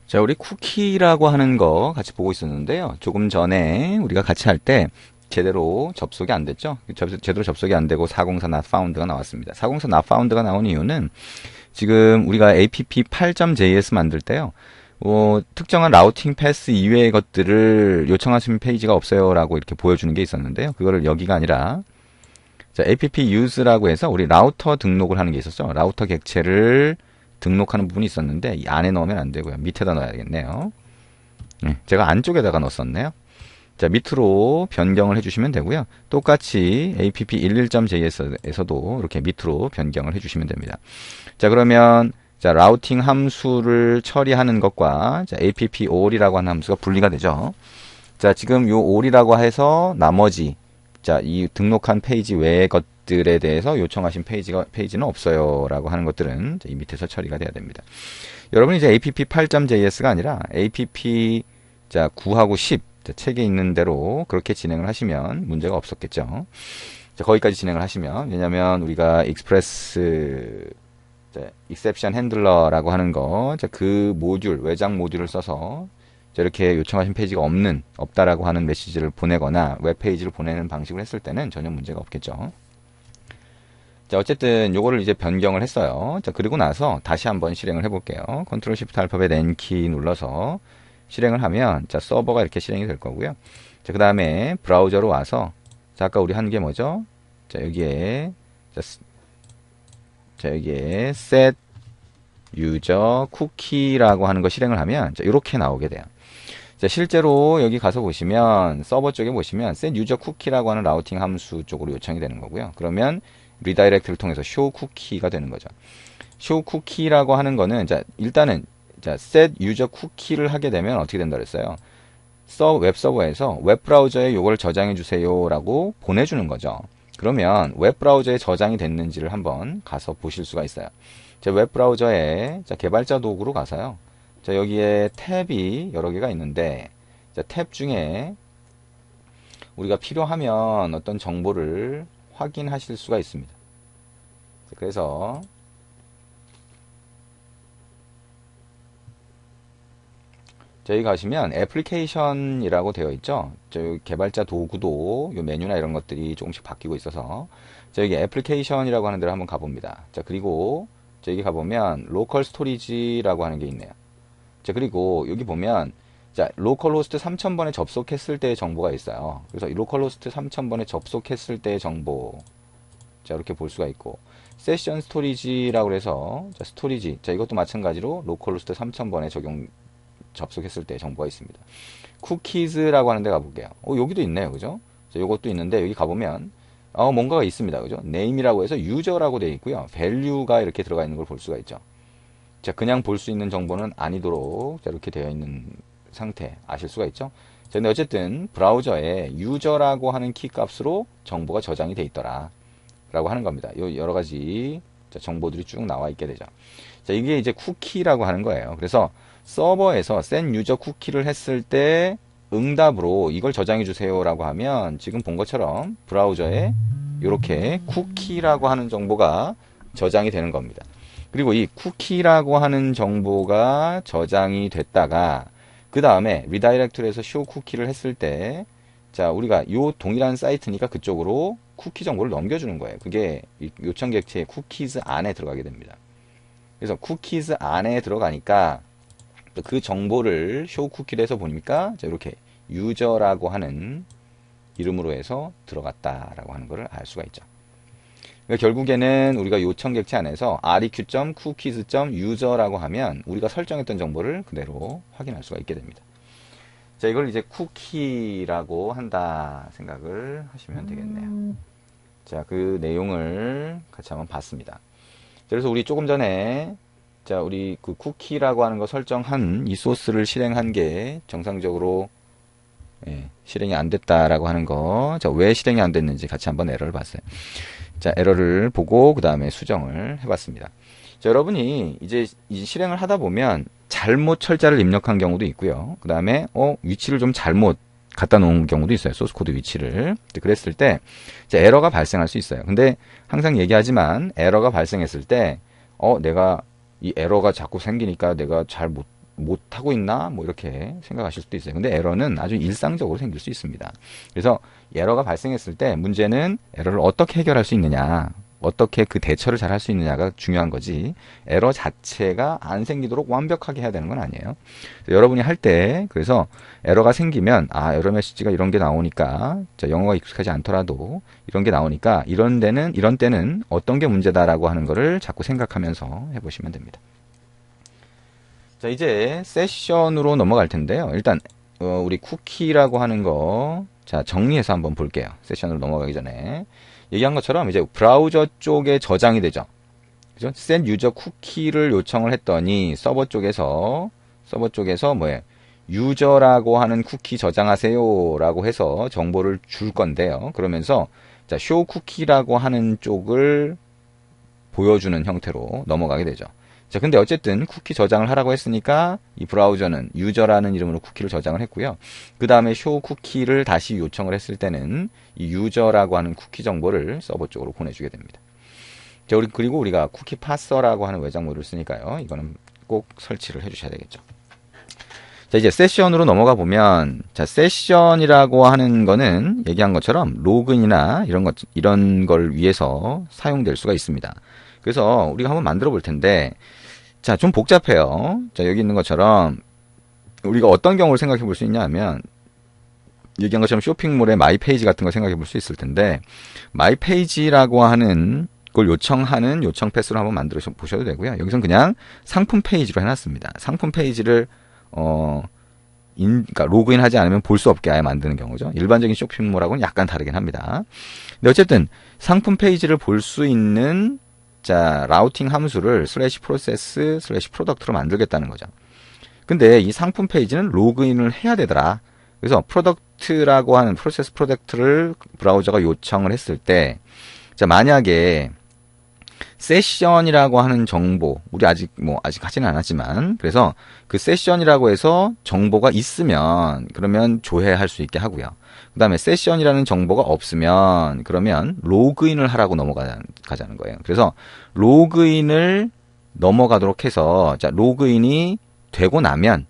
자, 우리 쿠키라고 하는 거 같이 보고 있었는데요. 조금 전에 우리가 같이 할 때 제대로 접속이 안 됐죠? 제대로 접속이 안 되고 404 not found가 나왔습니다. 404 not found가 나온 이유는 지금 우리가 app 8.js 만들 때요. 특정한 라우팅 패스 이외의 것들을 요청하시는 페이지가 없어요라고 이렇게 보여주는 게 있었는데요. 그거를 여기가 아니라 자, app use라고 해서 우리 라우터 등록을 하는 게 있었죠. 라우터 객체를 등록하는 부분이 있었는데 이 안에 넣으면 안 되고요. 밑에다 넣어야겠네요. 제가 안쪽에다가 넣었었네요. 자, 밑으로 변경을 해주시면 되고요. 똑같이 app11.js에서도 이렇게 밑으로 변경을 해주시면 됩니다. 자, 그러면 자, 라우팅 함수를 처리하는 것과 자, app all이라고 하는 함수가 분리가 되죠. 자, 지금 요 all이라고 해서 나머지 자, 이 등록한 페이지 외의 것들에 대해서 요청하신 페이지는 없어요라고 하는 것들은 이 밑에서 처리가 돼야 됩니다. 여러분이 이제 app 8.js가 아니라 app 자, 9하고 10 책에 있는 대로 그렇게 진행을 하시면 문제가 없었겠죠. 자, 거기까지 진행을 하시면 왜냐면 우리가 익스프레스 exception handler라고 하는 거, 그 모듈, 외장 모듈을 써서 이렇게 요청하신 페이지가 없다라고 하는 메시지를 보내거나 웹페이지를 보내는 방식을 했을 때는 전혀 문제가 없겠죠. 자, 어쨌든 요거를 이제 변경을 했어요. 자, 그리고 나서 다시 한번 실행을 해볼게요. 컨트롤 시프트 알파벳 N키 눌러서 실행을 하면 자, 서버가 이렇게 실행이 될 거고요. 자, 그 다음에 브라우저로 와서 자, 아까 우리 한 게 뭐죠? 자, 여기에 set user cookie라고 하는 거 실행을 하면 자, 이렇게 나오게 돼요. 자, 실제로 여기 가서 보시면 서버 쪽에 보시면 set user cookie라고 하는 라우팅 함수 쪽으로 요청이 되는 거고요. 그러면 리다이렉트를 통해서 show cookie가 되는 거죠. show cookie라고 하는 거는 자, 일단은 자, set user cookie를 하게 되면 어떻게 된다 그랬어요? 웹서버에서 웹브라우저에 요걸 저장해 주세요라고 보내주는 거죠. 그러면 웹브라우저에 저장이 됐는지를 한번 가서 보실 수가 있어요. 자, 웹브라우저에 자, 개발자 도구로 가서요. 자, 여기에 탭이 여러 개가 있는데 자, 탭 중에 우리가 필요하면 어떤 정보를 확인하실 수가 있습니다. 자, 그래서 저희 가시면 애플리케이션이라고 되어 있죠. 저 개발자 도구도 요 메뉴나 이런 것들이 조금씩 바뀌고 있어서 저기 애플리케이션이라고 하는 데를 한번 가봅니다. 자, 그리고 저기 가보면 로컬 스토리지라고 하는 게 있네요. 자, 그리고 여기 보면 자, 로컬호스트 3000번에 접속했을 때의 정보가 있어요. 그래서 이 로컬호스트 3000번에 접속했을 때의 정보 자, 이렇게 볼 수가 있고 세션 스토리지라고 해서 자, 스토리지 자, 이것도 마찬가지로 로컬호스트 3000번에 접속했을 때 정보가 있습니다. 쿠키즈라고 하는 데 가볼게요. 여기도 있네요. 그죠? 자, 요것도 있는데 여기 가보면 뭔가가 있습니다. 그죠? name이라고 해서 user라고 되어 있고요. value가 이렇게 들어가 있는 걸 볼 수가 있죠. 자, 그냥 볼 수 있는 정보는 아니도록 자, 이렇게 되어 있는 상태 아실 수가 있죠. 자, 근데 어쨌든 브라우저에 user라고 하는 키 값으로 정보가 저장이 되어 있더라 라고 하는 겁니다. 요 여러 가지 자, 정보들이 쭉 나와 있게 되죠. 자, 이게 이제 쿠키라고 하는 거예요. 그래서 서버에서 set user 쿠키를 했을 때 응답으로 이걸 저장해 주세요 라고 하면 지금 본 것처럼 브라우저에 이렇게 쿠키라고 하는 정보가 저장이 되는 겁니다. 그리고 이 쿠키라고 하는 정보가 저장이 됐다가 그 다음에 리다이렉트로 해서 show 쿠키를 했을 때 자, 우리가 요 동일한 사이트니까 그쪽으로 쿠키 정보를 넘겨주는 거예요. 그게 요청 객체의 쿠키즈 안에 들어가게 됩니다. 그래서 쿠키즈 안에 들어가니까 그 정보를 show 쿠키를 해서 보니까 자, 이렇게 user라고 하는 이름으로 해서 들어갔다라고 하는 것을 알 수가 있죠. 그러니까 결국에는 우리가 요청 객체 안에서 req.cookies.user라고 하면 우리가 설정했던 정보를 그대로 확인할 수가 있게 됩니다. 자, 이걸 이제 쿠키라고 한다 생각을 하시면 되겠네요. 자, 그 내용을 같이 한번 봤습니다. 그래서 우리 조금 전에 자, 우리 그 쿠키라고 하는 거 설정한 이 소스를 실행한 게 정상적으로 실행이 안 됐다라고 하는 거. 자, 왜 실행이 안 됐는지 같이 한번 에러를 봤어요. 자, 에러를 보고 그 다음에 수정을 해봤습니다. 자, 여러분이 이제 실행을 하다 보면 잘못 철자를 입력한 경우도 있고요. 그 다음에 위치를 좀 잘못 갖다 놓은 경우도 있어요. 소스 코드 위치를. 그랬을 때 자, 에러가 발생할 수 있어요. 근데 항상 얘기하지만 에러가 발생했을 때 내가 이 에러가 자꾸 생기니까 내가 잘 못하고 있나? 뭐 이렇게 생각하실 수도 있어요. 근데 에러는 아주 일상적으로 생길 수 있습니다. 그래서 에러가 발생했을 때 문제는 에러를 어떻게 해결할 수 있느냐, 어떻게 그 대처를 잘 할 수 있느냐가 중요한 거지, 에러 자체가 안 생기도록 완벽하게 해야 되는 건 아니에요. 여러분이 할 때, 그래서 에러가 생기면, 아, 에러 메시지가 이런 게 나오니까, 자, 영어가 익숙하지 않더라도 이런 게 나오니까, 이런 때는 어떤 게 문제다라고 하는 거를 자꾸 생각하면서 해보시면 됩니다. 자, 이제 세션으로 넘어갈 텐데요. 일단 우리 쿠키라고 하는 거, 자, 정리해서 한번 볼게요. 세션으로 넘어가기 전에 얘기한 것처럼 이제 브라우저 쪽에 저장이 되죠. 그죠? set user 쿠키를 요청을 했더니 서버 쪽에서 뭐예요? 유저라고 하는 쿠키 저장하세요라고 해서 정보를 줄 건데요. 그러면서 자, show 쿠키라고 하는 쪽을 보여주는 형태로 넘어가게 되죠. 자, 근데 어쨌든 쿠키 저장을 하라고 했으니까 이 브라우저는 유저라는 이름으로 쿠키를 저장을 했고요. 그 다음에 show 쿠키를 다시 요청을 했을 때는 이 유저라고 하는 쿠키 정보를 서버 쪽으로 보내주게 됩니다. 자, 그리고 우리가 쿠키 파서라고 하는 외장 모드를 쓰니까요. 이거는 꼭 설치를 해주셔야 되겠죠. 자, 이제 세션으로 넘어가 보면, 자, 세션이라고 하는 거는 얘기한 것처럼 로그인이나 이런 걸 위해서 사용될 수가 있습니다. 그래서 우리가 한번 만들어 볼 텐데, 자, 좀 복잡해요. 자, 여기 있는 것처럼 우리가 어떤 경우를 생각해 볼 수 있냐 하면, 얘기한 것처럼 쇼핑몰의 마이 페이지 같은 거 생각해 볼 수 있을 텐데, 마이 페이지라고 하는 걸 요청하는 요청 패스로 한번 만들어 보셔도 되고요. 여기선 그냥 상품 페이지로 해놨습니다. 상품 페이지를 그러니까 로그인 하지 않으면 볼 수 없게 아예 만드는 경우죠. 일반적인 쇼핑몰하고는 약간 다르긴 합니다. 근데 어쨌든 상품 페이지를 볼 수 있는, 자, 라우팅 함수를 /process /product로 만들겠다는 거죠. 근데 이 상품 페이지는 로그인을 해야 되더라. 그래서 product라고 하는 프로세스 프로덕트를 브라우저가 요청을 했을 때, 자, 만약에 세션이라고 하는 정보, 우리 아직 하지는 않았지만, 그래서 그 세션이라고 해서 정보가 있으면 그러면 조회할 수 있게 하고요. 그 다음에 세션이라는 정보가 없으면 그러면 로그인을 하라고 넘어가자는 거예요. 그래서 로그인을 넘어가도록 해서, 자, 로그인이 되고 나면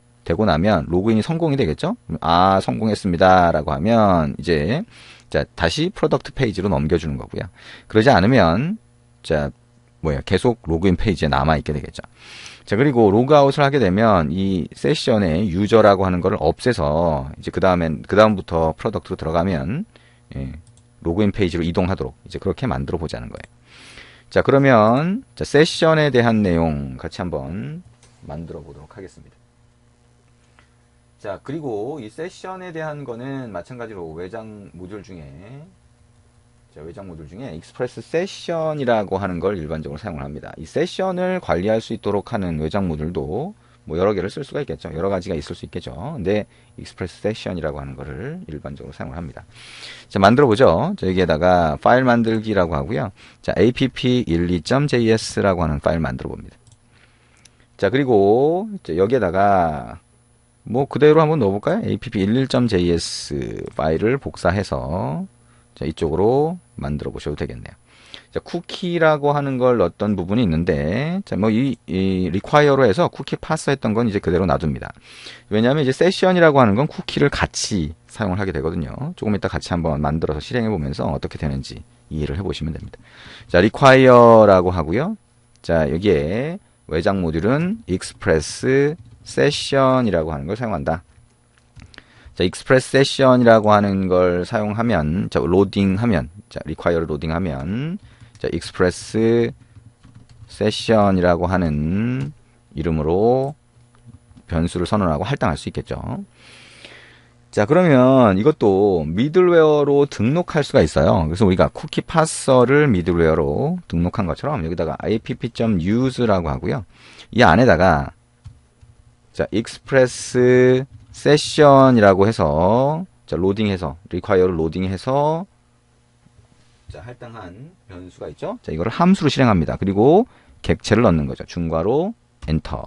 로그인이 성공이 되겠죠? 아, 성공했습니다 라고 하면 이제, 자, 다시 프로덕트 페이지로 넘겨주는 거고요. 그러지 않으면, 자, 계속 로그인 페이지에 남아있게 되겠죠. 자, 그리고 로그아웃을 하게 되면 이 세션의 유저라고 하는 거를 없애서 이제 그 다음부터 프로덕트로 들어가면, 예, 로그인 페이지로 이동하도록 이제 그렇게 만들어 보자는 거예요. 자, 그러면, 자, 세션에 대한 내용 같이 한번 만들어 보도록 하겠습니다. 자, 그리고 이 세션에 대한 거는 마찬가지로 외장 모듈 중에 익스프레스 세션이라고 하는 걸 일반적으로 사용을 합니다. 이 세션을 관리할 수 있도록 하는 외장 모듈도 뭐 여러 개를 쓸 수가 있겠죠. 여러 가지가 있을 수 있겠죠. 근데 익스프레스 세션이라고 하는 거를 일반적으로 사용을 합니다. 자, 만들어 보죠. 자, 여기에다가 파일 만들기라고 하고요. 자, app12.js라고 하는 파일 만들어 봅니다. 자, 그리고 여기에다가 뭐 그대로 한번 넣어볼까요? app11.js 파일을 복사해서, 자, 이쪽으로 만들어 보셔도 되겠네요. 자, 쿠키라고 하는 걸 넣었던 부분이 있는데, 자, 뭐 이 require로 해서 쿠키 파서 했던 건 이제 그대로 놔둡니다. 왜냐하면 이제 세션이라고 하는 건 쿠키를 같이 사용을 하게 되거든요. 조금 이따 같이 한번 만들어서 실행해 보면서 어떻게 되는지 이해를 해 보시면 됩니다. 자, require라고 하고요. 자, 여기에 외장 모듈은 express session이라고 하는 걸 사용한다. 자, express session이라고 하는 걸 사용하면, 자, 로딩하면, 자, require 로딩하면, 자, express session이라고 하는 이름으로 변수를 선언하고 할당할 수 있겠죠. 자, 그러면 이것도 미들웨어로 등록할 수가 있어요. 그래서 우리가 쿠키 파서를 미들웨어로 등록한 것처럼 여기다가 app.use라고 하고요. 이 안에다가, 자, express session이라고 해서, 자, 로딩해서, require를 로딩해서, 자, 할당한 변수가 있죠. 자, 이거를 함수로 실행합니다. 그리고 객체를 넣는 거죠. 중괄호 엔터.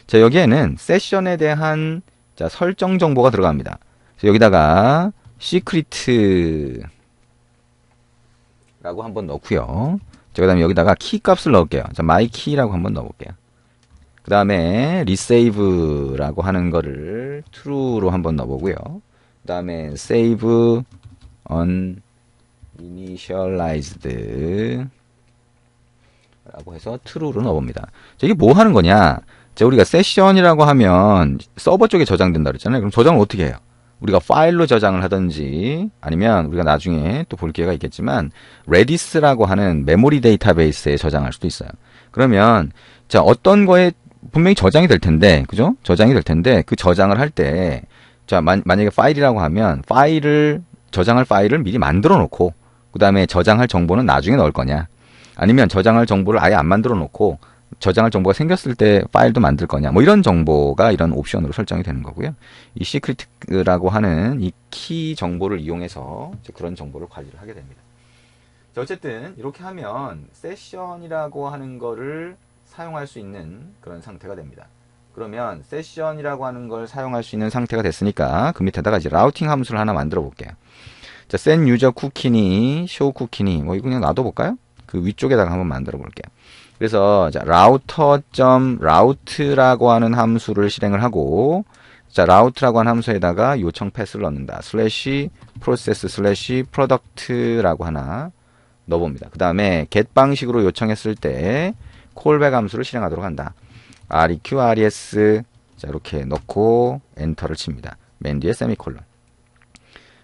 자, 여기에는 세션에 대한, 자, 설정 정보가 들어갑니다. 그래서 여기다가 시크릿 라고 한번 넣고요. 자, 그다음에 여기다가 키 값을 넣을게요. 자, 마이 키라고 한번 넣어볼게요. 그 다음에 resave라고 하는 거를 true로 한번 넣어보고요. 그 다음에 save uninitialized 라고 해서 true로 넣어봅니다. 자, 이게 뭐 하는 거냐? 자, 우리가 세션이라고 하면 서버 쪽에 저장된다 그랬잖아요. 그럼 저장을 어떻게 해요? 우리가 파일로 저장을 하든지 아니면 우리가 나중에 또 볼 기회가 있겠지만 레디스라고 하는 메모리 데이터베이스에 저장할 수도 있어요. 그러면 자, 어떤 거에 분명히 저장이 될 텐데, 그죠? 저장이 될 텐데 그 저장을 할 때 자, 만약에 파일이라고 하면 저장할 파일을 미리 만들어 놓고 그 다음에 저장할 정보는 나중에 넣을 거냐, 아니면 저장할 정보를 아예 안 만들어 놓고 저장할 정보가 생겼을 때 파일도 만들 거냐, 뭐 이런 정보가 이런 옵션으로 설정이 되는 거고요. 이 시크릿이라고 하는 이 키 정보를 이용해서 그런 정보를 관리를 하게 됩니다. 자, 어쨌든 이렇게 하면 세션이라고 하는 거를 사용할 수 있는 그런 상태가 됩니다. 그러면 세션이라고 하는 걸 사용할 수 있는 상태가 됐으니까 그 밑에다가 이제 라우팅 함수를 하나 만들어 볼게요. 자, set user 쿠키니 show 쿠키니 뭐 이거 그냥 놔둬볼까요? 그 위쪽에다가 한번 만들어 볼게요. 그래서 자, router라고 하는 함수를 실행을 하고, 자, router라고 하는 함수에다가 요청 패스를 넣는다. /process/product라고 하나 넣어봅니다. 그 다음에 get 방식으로 요청했을 때 callback 함수를 실행하도록 한다. req, res 자, 이렇게 넣고 엔터를 칩니다. 맨 뒤에 세미콜론.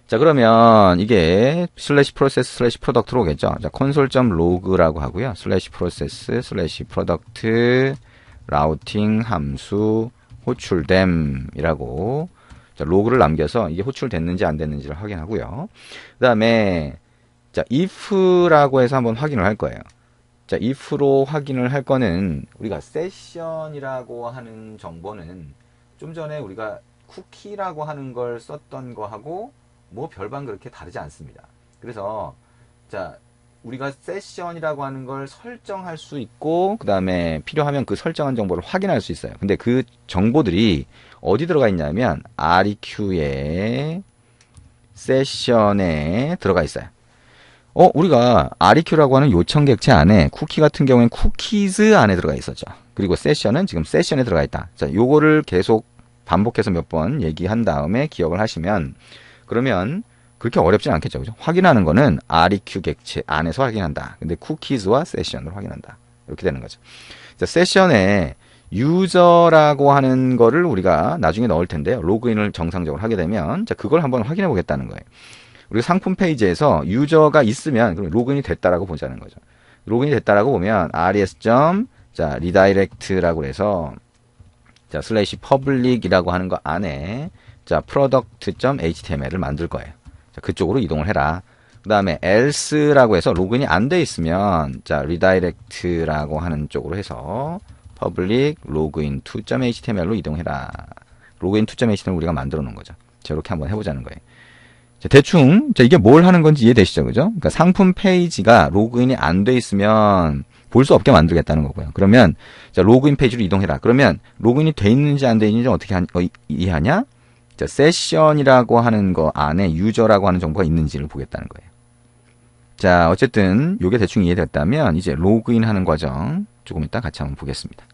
자, 그러면 이게 /process/product로 오겠죠. 자, console.log라고 하고요. /process/product routing 함수 호출됨이라고 자, 로그를 남겨서 이게 호출됐는지 안 됐는지를 확인하고요. 그 다음에 자, if라고 해서 한번 확인을 할 거예요. 자, if로 확인을 할 거는 우리가 세션이라고 하는 정보는 좀 전에 우리가 쿠키라고 하는 걸 썼던 거하고 뭐 별반 그렇게 다르지 않습니다. 그래서 자, 우리가 세션이라고 하는 걸 설정할 수 있고 그 다음에 필요하면 그 설정한 정보를 확인할 수 있어요. 근데 그 정보들이 어디 들어가 있냐면 req에 세션에 들어가 있어요. 우리가 req라고 하는 요청 객체 안에 쿠키 같은 경우엔 쿠키즈 안에 들어가 있었죠. 그리고 세션은 지금 세션에 들어가 있다. 자, 요거를 계속 반복해서 몇 번 얘기한 다음에 기억을 하시면 그러면 그렇게 어렵진 않겠죠. 그죠? 확인하는 거는 req 객체 안에서 확인한다. 근데 쿠키즈와 세션을 확인한다. 이렇게 되는 거죠. 자, 세션에 유저라고 하는 거를 우리가 나중에 넣을 텐데요. 로그인을 정상적으로 하게 되면 자, 그걸 한번 확인해 보겠다는 거예요. 우리가 상품 페이지에서 유저가 있으면 그럼 로그인이 됐다라고 보자는 거죠. 로그인이 됐다라고 보면 res. 자, redirect라고 해서 자, /public이라고 하는 거 안에 자, product.html을 만들 거예요. 자, 그쪽으로 이동을 해라. 그 다음에 else라고 해서 로그인이 안 돼 있으면 자, redirect라고 하는 쪽으로 해서 public login to.html로 이동해라. login to.html 우리가 만들어 놓은 거죠. 자, 이렇게 한번 해보자는 거예요. 자, 대충 자, 이게 뭘 하는 건지 이해되시죠? 그죠? 그러니까 상품 페이지가 로그인이 안 돼 있으면 볼 수 없게 만들겠다는 거고요. 그러면 자, 로그인 페이지로 이동해라. 그러면 로그인이 돼 있는지 안 돼 있는지 어떻게 이해하냐? 자, 세션이라고 하는 거 안에 유저라고 하는 정보가 있는지를 보겠다는 거예요. 자, 어쨌든 이게 대충 이해됐다면 이제 로그인 하는 과정 조금 이따 같이 한번 보겠습니다.